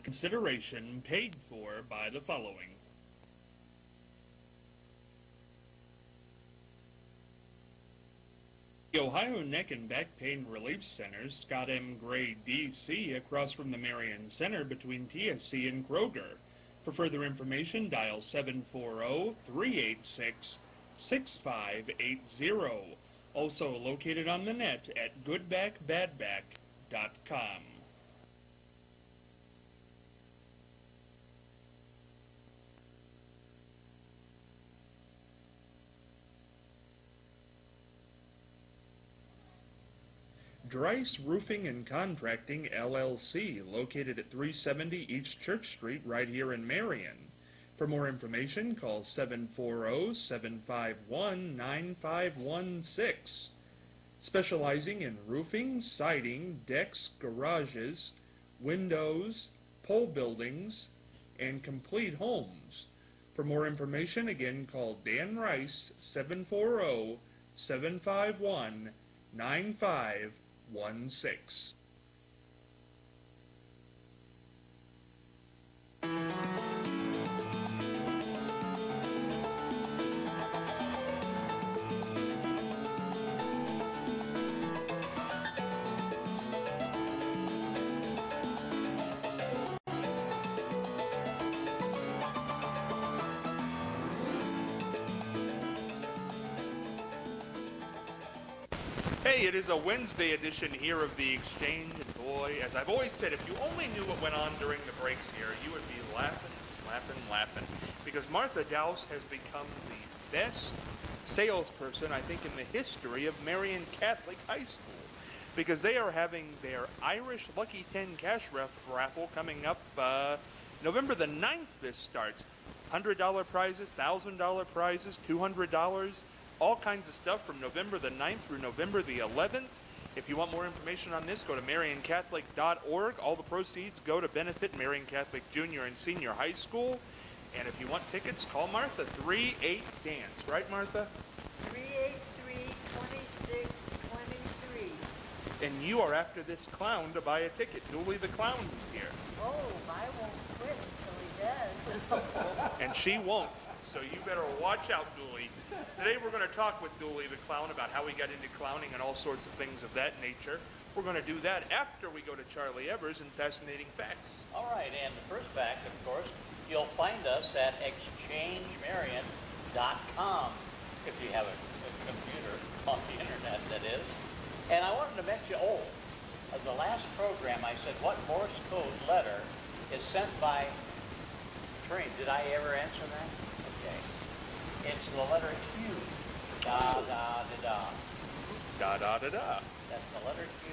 Consideration paid for by the following. The Ohio Neck and Back Pain Relief Center, Scott M. Gray, D.C., across from the Marion Center between TSC and Kroger. For further information, dial 740-386-6580. Also located on the net at goodbackbadback.com. Dreiss Roofing and Contracting, LLC, located at 370 East Church Street, right here in Marion. For more information, call 740-751-9516. Specializing in roofing, siding, decks, garages, windows, pole buildings, and complete homes. For more information, again, call Dan Rice, 740-751-9516. Hey, it is a Wednesday edition here of The Exchange, and boy, as I've always said, if you only knew what went on during the breaks here, you would be laughing, because Martha Dowse has become the best salesperson, I think, in the history of Marion Catholic High School, because they are having their Irish Lucky 10 cash raffle coming up November the 9th. This starts. $100 prizes, $1,000 prizes, $200, all kinds of stuff from November the 9th through November the 11th. If you want more information on this, go to MarionCatholic.org. All the proceeds go to benefit Marion Catholic Junior and Senior High School. And if you want tickets, call Martha, 38-DANCE. Right, Martha? 383-2623. And you are after this clown to buy a ticket. Dooley the Clown is here. Oh, I won't quit until he does. And she won't. So you better watch out, Dooley. Today we're going to talk with Dooley the Clown about how he got into clowning and all sorts of things of that nature. We're going to do that after we go to Charlie Evers and Fascinating Facts. All right, and the first fact, of course, you'll find us at exchangemarion.com if you have a computer on the internet, that is. And I wanted to mention, the last program I said, what Morse code letter is sent by train? Did I ever answer that? Okay. It's the letter Q. Da, da, da, da. Da, da, da, da. That's the letter Q.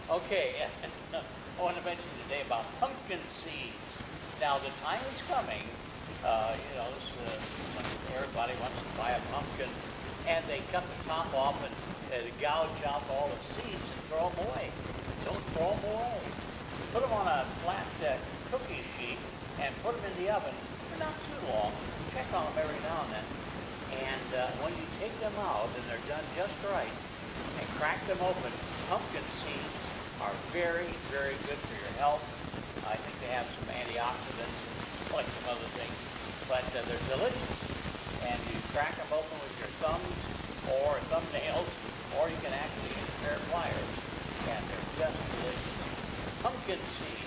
Okay, I want to mention today about pumpkin seeds. Now, the time is coming, when everybody wants to buy a pumpkin, and they cut the top off and gouge out all the seeds and throw them away. Don't throw them away. Put them on a flat cookie sheet and put them in the oven for not too long. Check on them every now and then. And when you take them out and they're done just right and crack them open, pumpkin seeds are very, very good for your health. I think they have some antioxidants, like some other things, but they're delicious. And you crack them open with your thumbs or thumbnails, or you can actually use a pair of pliers, and they're just delicious. Pumpkin seeds.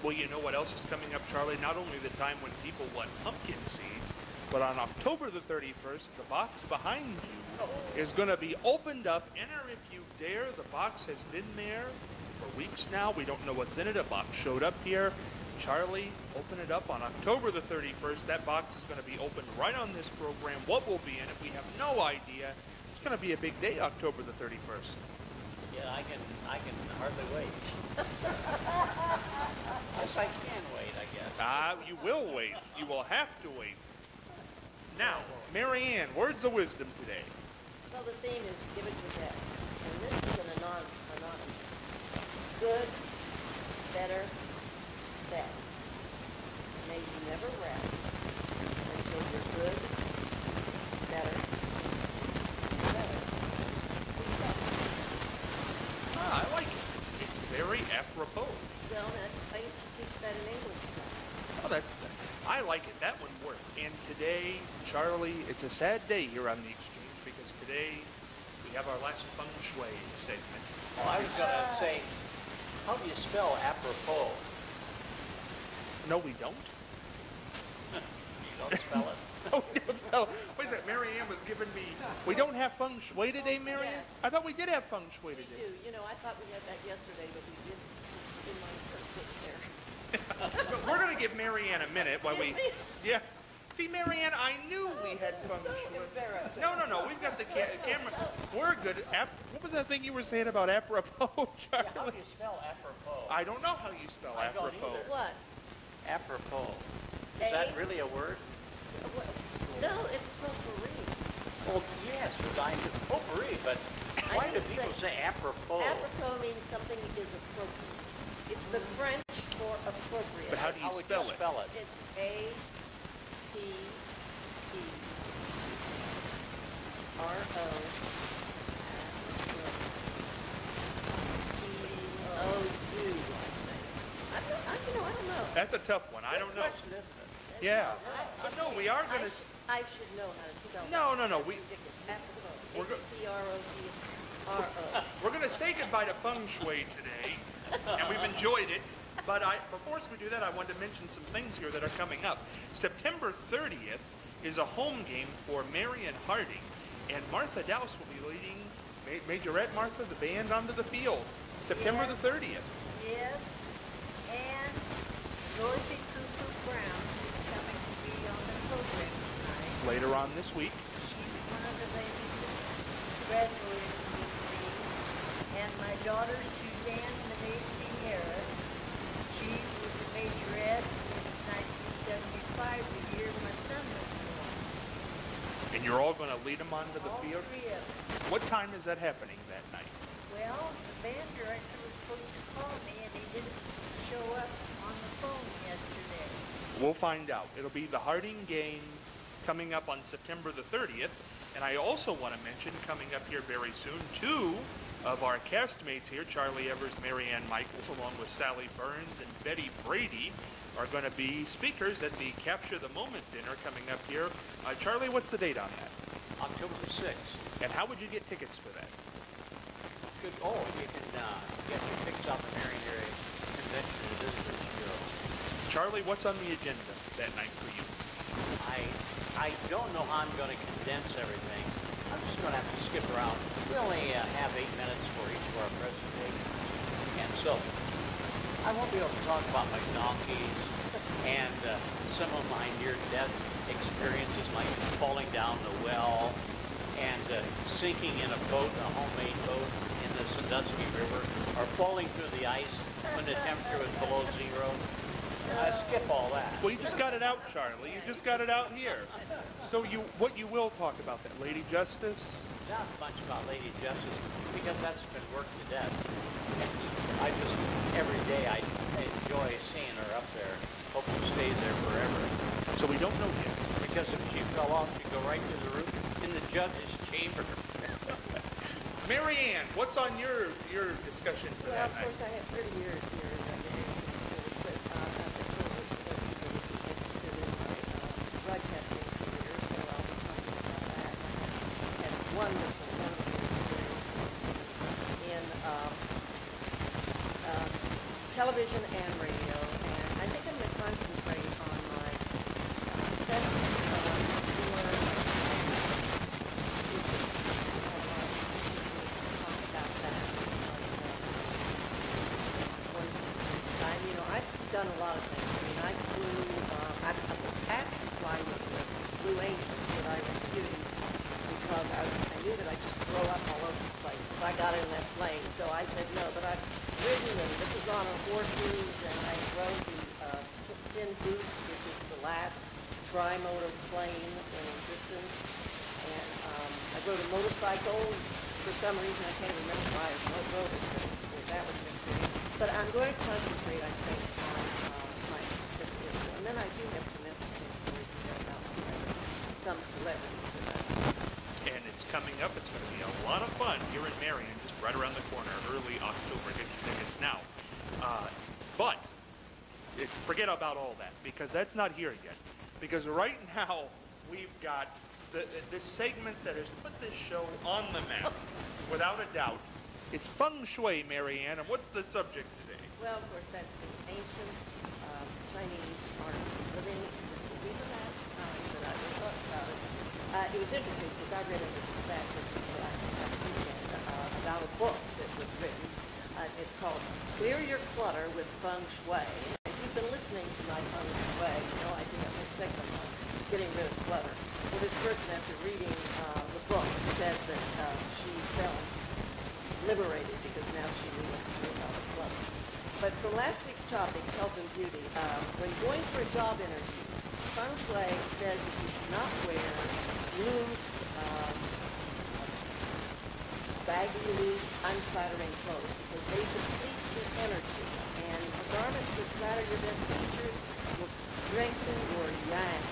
Well, you know what else is coming up, Charlie? Not only the time when people want pumpkin seeds, but on October the 31st, the box behind you is going to be opened up. Enter if you dare. The box has been there for weeks now. We don't know what's in it. A box showed up here. Charlie, open it up on October the 31st. That box is going to be opened right on this program. What will be in it? We have no idea. It's going to be a big day, October the 31st. Yeah, I can hardly wait. Yes, I can wait, I guess. You will wait. You will have to wait. Now, Marianne, words of wisdom today. Well, the theme is give it your best. And this is an anonymous. Good, better, best. May you never rest until you're good, better, best. I like it. It's very apropos. So Well, I used to teach that in English class. Oh, I like it. That one worked. And today, Charlie, it's a sad day here on the exchange because today we have our last feng shui segment. Well, I was going to say, how do you spell apropos? No, we don't. You don't spell it? Oh, no. Wait a second. Mary Ann was giving me. We don't have feng shui today, Mary Ann? Yes. I thought we did have feng shui We today. do. You know, I thought we had that yesterday, but we didn't. In my purse sitting there. But we're going to give Mary Ann a minute while we. Yeah. See, Mary Ann, I knew we had This is feng so shui. embarrassing. No. We've got the camera. We're good. What was that thing you were saying about apropos, Yeah, how Charlie? do you spell apropos? I don't know how you spell I don't apropos. either. What? Apropos. Is that really a word? What? No, it's potpourri. Well, yes, I know potpourri, but why do didn't people say apropos? Apropos means something is appropriate. It's the French for appropriate. But how do you How would spell you it? spell it? It's A-P-P-R-O. P-O-U, I don't know. That's a tough one. I don't know. Question, isn't it? Yeah. But no, we are going to. I should know how to spell that. No. That's We, ridiculous. Apropos. We're go- A-P-P-R-O-P-R-O. we're going to say goodbye to feng shui today, and we've enjoyed it. But before we do that, I wanted to mention some things here that are coming up. September 30th is a home game for Marion Harding, and Martha Dowse will be leading Majorette Martha, the band, onto the field. September the 30th. Yes, and Dorothy Cooper Brown is coming to be on the program tonight. Later on this week. She's one of the ladies that graduated with me. And my daughter Suzanne Menacey Harris, she was a majorette in 1975, the year my son was born. And you're all going to lead them onto the All field? three of them. What time is that happening that night? Well, the band director was supposed to call me and he didn't show up on the phone yesterday. We'll find out. It'll be the Harding game coming up on September the 30th. And I also want to mention, coming up here very soon, two of our castmates here, Charlie Evers, Mary Ann Michaels, along with Sally Burns and Betty Brady, are going to be speakers at the Capture the Moment dinner coming up here. Charlie, what's the date on that? October the 6th. And how would you get tickets for that? Good. Oh, you can get your tickets off the Marion Area Convention and Visitors Bureau. Charlie, what's on the agenda that night for you? I don't know how I'm going to condense everything. I'm just going to have to skip around. We only have 8 minutes for each of our presentations. And so, I won't be able to talk about my donkeys and some of my near-death experiences, like falling down the well and sinking in a boat, a homemade boat in the Sandusky River, or falling through the ice when the temperature was below zero. Skip all that. Well, you just got it out, Charlie. You just got it out here. So what you will talk about that, Lady Justice? Not much about Lady Justice, because that's been worked to death. And I just, every day I enjoy seeing her up there. Hope she stays there forever. So we don't know yet. Because if she fell off, she'd go right to the roof in the judge's chamber. Mary Ann, what's on your discussion for Well, that of night? course, I have 30 years here in the Schools, but I've been told that people would be interested in my broadcasting career, so I'll be talking about that. I had wonderful experiences in television and radio, and I think I'm going to concentrate on my best I've done a lot of things. I mean, I flew, I was asked to fly with the Blue Angels, but I refused because I knew that I'd just throw up all over the place if I got in that plane. So I said no, but I've ridden them. This was on horses, and I rode the Tin Boots, which is the last tri-motor plane in existence. And I rode a motorcycle. For some reason, I can't remember why I rode it, but that was an experience. But I'm going to concentrate, I think, on my certificate. And then I do have some interesting stories to tell about some celebrities that I know. And it's coming up. It's going to be a lot of fun here in Marion, just right around the corner, early October. Get your tickets now. But forget about all that, because that's not here yet. Because right now, we've got this segment that has put this show on the map, without a doubt. It's feng shui, Marianne, and what's the subject today? Well, of course, that's the ancient Chinese art of living. This will be the last time that I will talk about it. It was interesting because I read in the dispatch this last weekend about a book that was written. It's called Clear Your Clutter with Feng Shui. If you've been listening to my feng shui, you know I do have a segment on getting rid of clutter. Well, this person, after reading the book, said that she felt liberated because now she knew what to do about the clutter. But from last week's topic, health and beauty, when going for a job interview, Feng Shui says that you should not wear loose, baggy, loose, unflattering clothes because they deplete your energy. And garments that flatter your best features will strengthen your yang.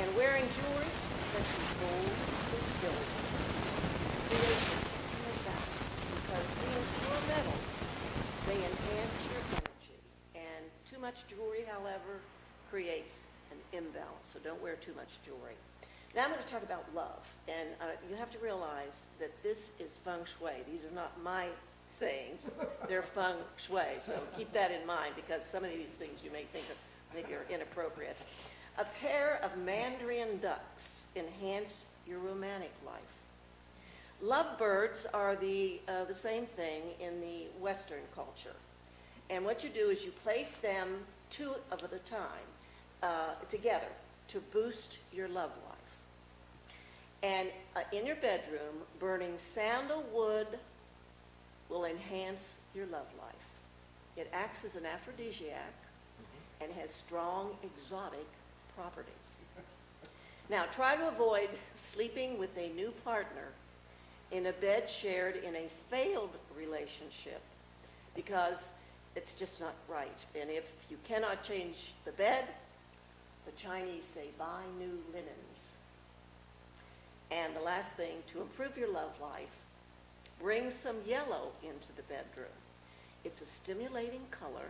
And wearing jewelry, especially gold or silver, creates an intimate balance because being pure metals, they enhance your energy. And too much jewelry, however, creates an imbalance. So don't wear too much jewelry. Now I'm going to talk about love. And you have to realize that this is feng shui. These are not my sayings. They're feng shui. So keep that in mind because some of these things you may think are inappropriate. A pair of Mandarin ducks enhance your romantic life. Lovebirds are the same thing in the Western culture. And what you do is you place them two at a time together to boost your love life. And in your bedroom, burning sandalwood will enhance your love life. It acts as an aphrodisiac and has strong exotic properties. Now, try to avoid sleeping with a new partner in a bed shared in a failed relationship because it's just not right. And if you cannot change the bed, the Chinese say, buy new linens. And the last thing, to improve your love life, bring some yellow into the bedroom. It's a stimulating color,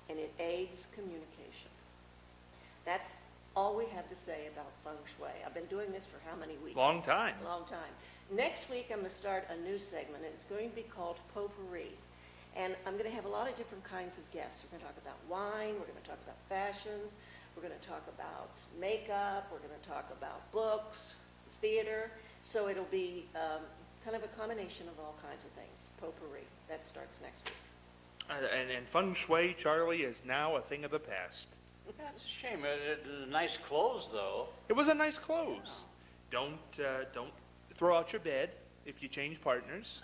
and it aids communication. That's all we have to say about feng shui. I've been doing this for how many weeks? Long time. A long time. Next week, I'm going to start a new segment, and it's going to be called Potpourri. And I'm going to have a lot of different kinds of guests. We're going to talk about wine. We're going to talk about fashions. We're going to talk about makeup. We're going to talk about books, theater. So it'll be kind of a combination of all kinds of things. Potpourri. That starts next week. And feng shui, Charlie, is now a thing of the past. That's a shame. Nice clothes, though. It was a nice clothes. Don't throw out your bed if you change partners,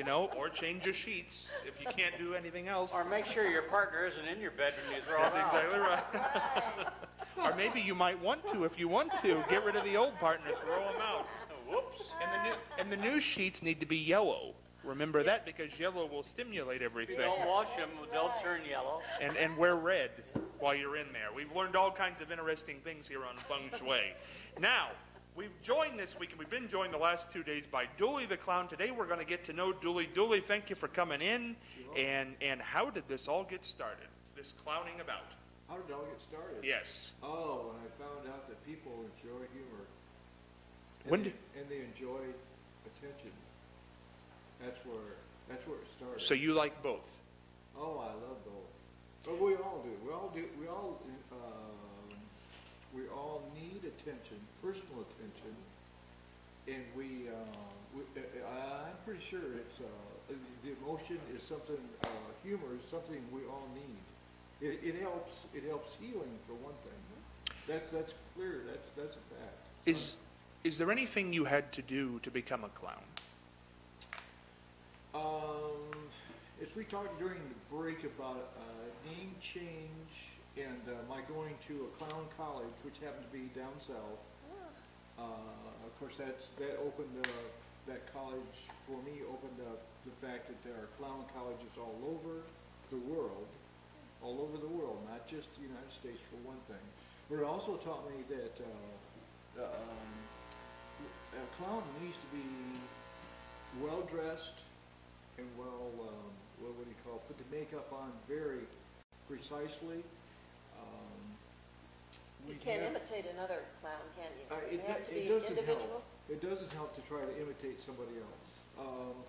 or change your sheets if you can't do anything else. Or make sure your partner isn't in your bed when you throw it That's out. exactly right. Or maybe you might want to, if you want to, get rid of the old partner, throw them out. Whoops. And the new sheets need to be yellow. Remember that, because yellow will stimulate everything. If you don't wash them, they'll turn yellow. And wear red while you're in there. We've learned all kinds of interesting things here on Feng Shui. Now, we've joined this week, and we've been joined the last 2 days by Dooley the Clown. Today we're going to get to know Dooley. Dooley, thank you for coming in. And how did this all get started, this clowning about? How did it all get started? Yes. Oh, when I found out that people enjoy humor. And they enjoy attention. That's where it started. So you like both? Oh, I love both. But we all do. We all need attention, personal attention, and I'm pretty sure it's the emotion is something. Humor is something we all need. It helps healing for one thing. That's clear. That's a fact. Is there anything you had to do to become a clown? As we talked during the break about name change and my going to a clown college, which happened to be down south. Of course, that opened that college for me opened up the fact that there are clown colleges all over the world, not just the United States for one thing. But it also taught me that a clown needs to be well dressed and well what do you call it, put the makeup on very precisely. You we can't have- imitate another clown, can you? It, It has to it be doesn't individual? help. It doesn't help to try to imitate somebody else.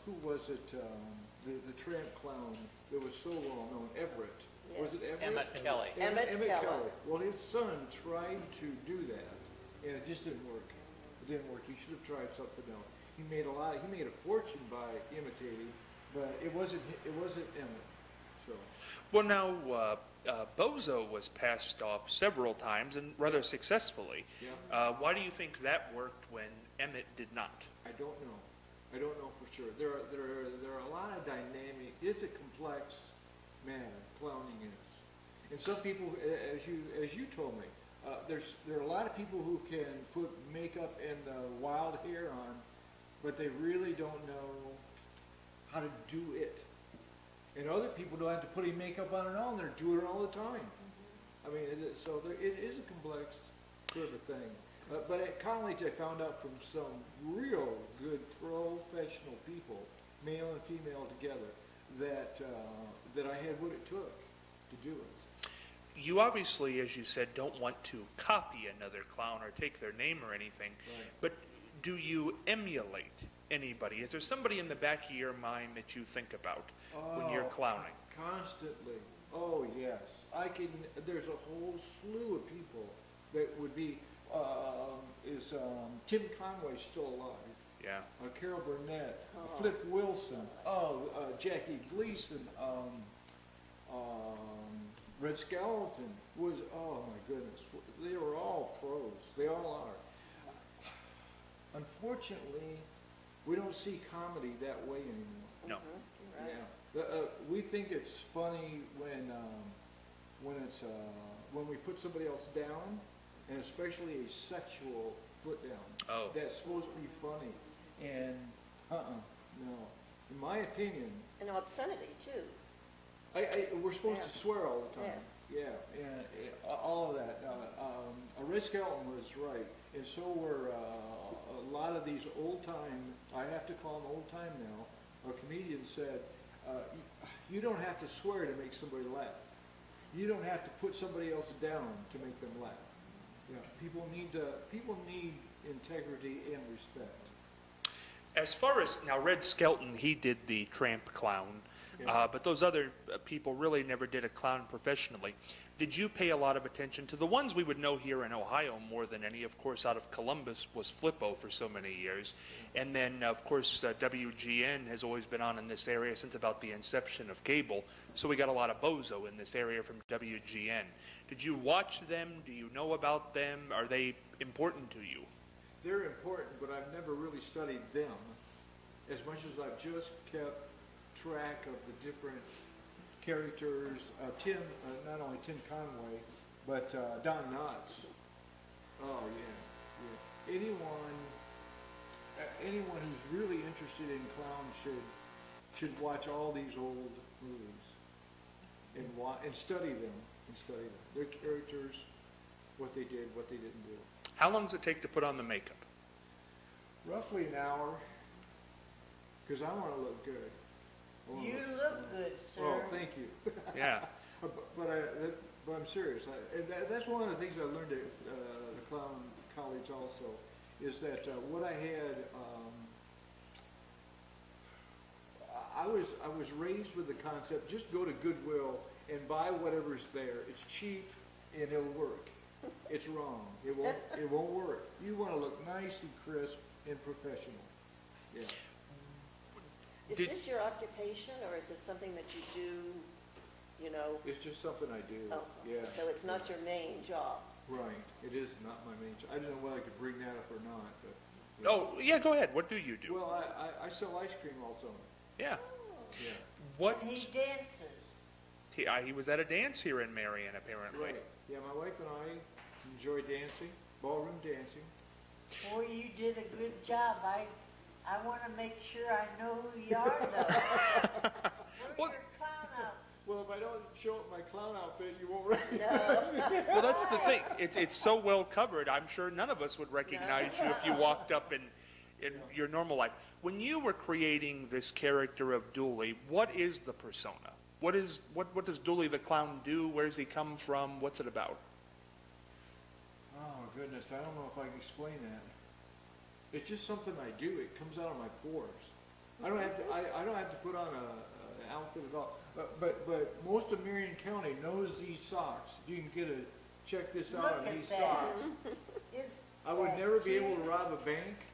Who was it? The tramp clown that was so well known, Everett. Was it Yes. Everett? Emmett Kelly. Emmett Kelly. Well, his son tried to do that, and it just didn't work. It didn't work. He should have tried something else. He made a fortune by imitating, but it wasn't Emmett. So. Well, now, Bozo was passed off several times and rather successfully. Yeah. Why do you think that worked when Emmett did not? I don't know. I don't know for sure. There are a lot of dynamic. It's a complex matter. Clowning is, and some people, as you told me, there are a lot of people who can put makeup and wild hair on, but they really don't know how to do it. And other people don't have to put any makeup on at all, and they're doing it all the time. I mean, it is a complex sort of a thing. But at college, I found out from some real good professional people, male and female together, that I had what it took to do it. You obviously, as you said, don't want to copy another clown or take their name or anything, Right. but do you emulate anybody? Is there somebody in the back of your mind that you think about when you're clowning? Constantly. Oh, yes. There's a whole slew of people that would be, Tim Conway still alive? Yeah. Carol Burnett, Oh. Flip Wilson, Jackie Gleason, Red Skeleton was, oh my goodness, they were all pros. They all are. Unfortunately, we don't see comedy that way anymore. No. Mhm, right. Yeah. We think it's funny when we put somebody else down, and especially a sexual put down. Oh. That's supposed to be funny, and no. In my opinion, And obscenity, too. we're supposed Yeah. to swear all the time. Yes. Yeah, and all of that. Red Skeleton was right, and so were a lot of these old time. I have to call them old time now. A comedian said, "You don't have to swear to make somebody laugh. You don't have to put somebody else down to make them laugh. Yeah, people need integrity and respect." As far as, now Red Skelton, he did the tramp clown, Yeah. but those other people really never did a clown professionally. Did you pay a lot of attention to the ones we would know here in Ohio more than any? Of course, out of Columbus was Flippo for so many years. And then, of course, WGN has always been on in this area since about the inception of cable. So we got a lot of Bozo in this area from WGN. Did you watch them? Do you know about them? Are they important to you? They're important, but I've never really studied them as much as I've just kept track of the different characters. Not only Tim Conway, but Don Knotts. Oh yeah. Anyone who's really interested in clowns should watch all these old movies and study them. Their characters, what they did, what they didn't do. How long does it take to put on the makeup? Roughly an hour, because I want to look good. You look good, sir. Oh, thank you. Yeah. But I'm serious. That's one of the things I learned at the clown college also, is that what I had, I was raised with the concept, just go to Goodwill and buy whatever's there. It's cheap and it'll work. It's wrong. It won't work. You want to look nice and crisp and professional. Yeah. Is this your occupation, or is it something that you do, you know? It's just something I do. Oh, Yeah. so it's not your main job? Right. It is not my main. I don't know whether I could bring that up or not, but. Oh, yeah, go ahead. What do you do? Well, I sell ice cream also. Yeah. Yeah. What? And he dances. He was at a dance here in Marion, apparently. Right. Yeah, my wife and I enjoy dancing, ballroom dancing. Boy, you did a good job. I want to make sure I know who you are, though. Where's Well- your clown outfit? Well, if I don't show up my clown outfit, you won't recognize No. me. Well, that's the thing. It's so well covered. I'm sure none of us would recognize you if you walked up in your normal life. When you were creating this character of Dooley, what is the persona? What does Dooley the Clown do? Where does he come from? What's it about? Oh goodness, I don't know if I can explain that. It's just something I do. It comes out of my pores. I don't have to. I don't have to put on an outfit at all. But most of Marion County knows these socks. You can check this out Look on at these that. socks. Is I would that never be able cute? to rob a bank.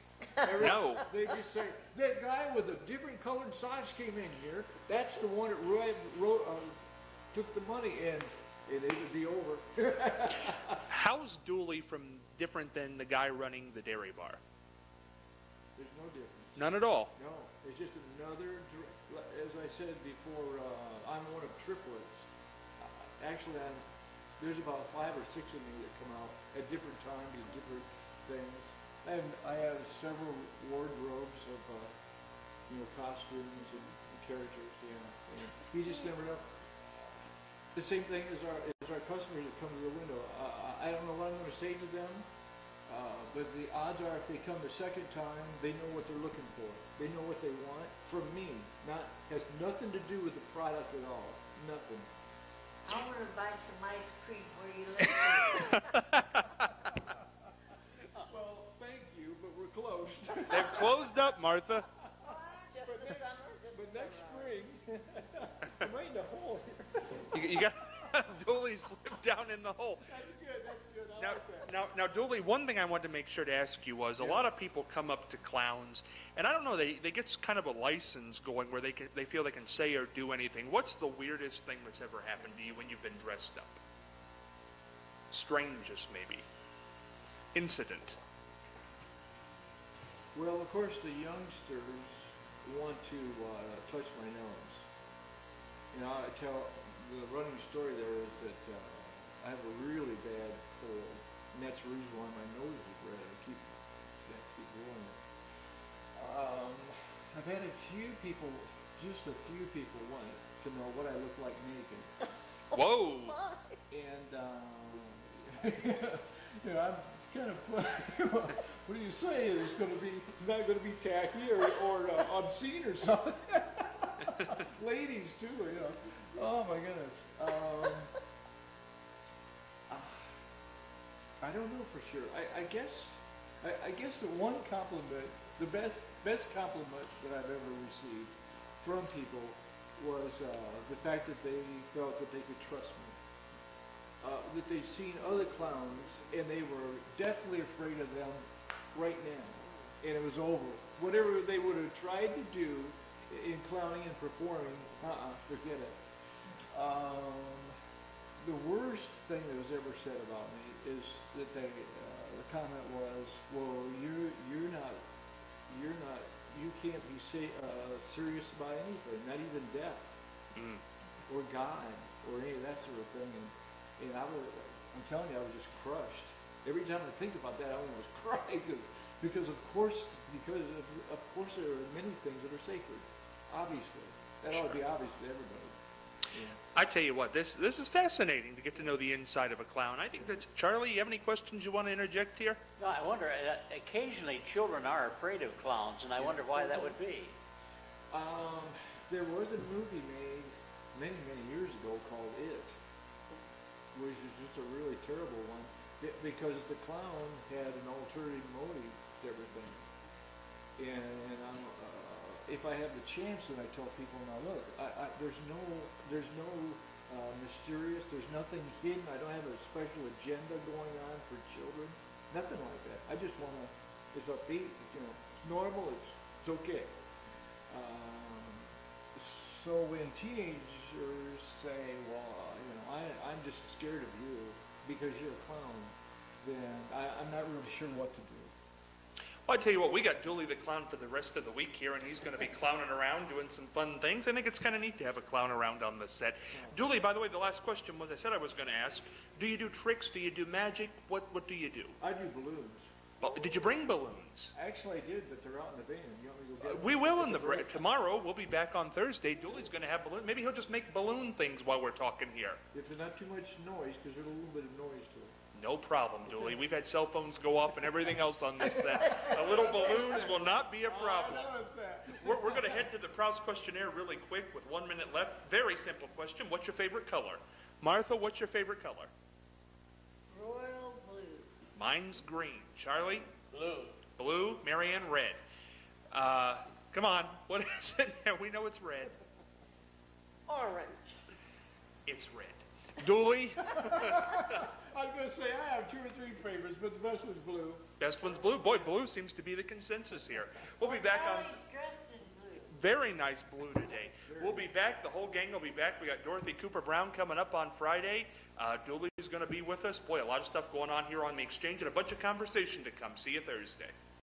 No. They just say, that guy with the different colored socks came in here. That's the one that took the money, and it would be over. How's Dooley different than the guy running the dairy bar? There's no difference. None at all. No, it's just another, as I said before, I'm one of triplets. Actually, there's about 5 or 6 of me that come out at different times and different things. And I have several wardrobes of, costumes and characters, and you just never know. The same thing as our customers that come to the window. I don't know what I'm going to say to them, but the odds are if they come the second time, they know what they're looking for. They know what they want from me. Has nothing to do with the product at all. Nothing. I want to buy some ice cream where you live. Well, thank you, but we're closed. They've closed up, Martha. Just the summer, just But the next summer hours. spring, I'm right in the hole here. You got Dooley slipped down in the hole. That's good, I Now, like that. now, Dooley, one thing I wanted to make sure to ask you was, a lot of people come up to clowns, and I don't know, they get kind of a license going where they feel they can say or do anything. What's the weirdest thing that's ever happened to you when you've been dressed up? Strangest, maybe. Incident. Well, of course, the youngsters want to touch my nose. I tell the running story there is that I have a really bad cold, and that's the reason why my nose is red. I keep blowing it. I've had just a few people want to know what I look like naked, Whoa! and I'm kind of what do you say? It's not going to be tacky or obscene or something. Ladies too, Oh my goodness. I don't know for sure. I guess the one compliment, the best compliment that I've ever received from people was the fact that they felt that they could trust me. That they've seen other clowns and they were deathly afraid of them right now, and it was over. Whatever they would have tried to do in clowning and performing, forget it. The worst thing that was ever said about me is that the comment was, well, you can't be serious about anything, not even death, or God, or any of that sort of thing. And I'm telling you, I was just crushed. Every time I think about that, I almost cry because of course there are many things that are sacred. Obviously, that ought to be obvious to everybody. Yeah. I tell you what, this is fascinating to get to know the inside of a clown. I think that's Charlie. You have any questions you want to interject here? No, I wonder, occasionally children are afraid of clowns, and I wonder why that would be. There was a movie made many years ago called It, which is just a really terrible one, because the clown had an ulterior motive to everything. And if I have the chance, then I tell people, now look, there's no mysterious, there's nothing hidden. I don't have a special agenda going on for children, nothing like that. I just want to, it's upbeat, it's normal, it's okay. So when teenagers say, well, I'm just scared of you because you're a clown, then I'm not really sure what to do. Well, I tell you what, we got Dooley the Clown for the rest of the week here, and he's going to be clowning around doing some fun things. I think it's kind of neat to have a clown around on the set. Dooley, by the way, the last question was, I said I was going to ask, do you do tricks? Do you do magic? What do you do? I do balloons. Well, did you bring balloons? Actually, I did, but they're out in the van. You want me to go get them? We will tomorrow. We'll be back on Thursday. Dooley's going to have balloons. Maybe he'll just make balloon things while we're talking here. If there's not too much noise, because there's a little bit of noise to it. No problem, Dooley. We've had cell phones go off and everything else on this set. The little balloons will not be a problem. We're going to head to the Proust questionnaire really quick with 1 minute left. Very simple question. What's your favorite color? Martha, what's your favorite color? Royal blue. Mine's green. Charlie? Blue. Blue. Marianne, red. Come on. What is it? We know it's red. Orange. It's red. Dooley? I was going to say, I have 2 or 3 favorites, but the best one's blue. Best one's blue. Boy, blue seems to be the consensus here. We'll be back on... Allie's dressed in blue. Very nice blue today. We'll be back. The whole gang will be back. We got Dorothy Cooper Brown coming up on Friday. Dooley's going to be with us. Boy, a lot of stuff going on here on the exchange and a bunch of conversation to come. See you Thursday.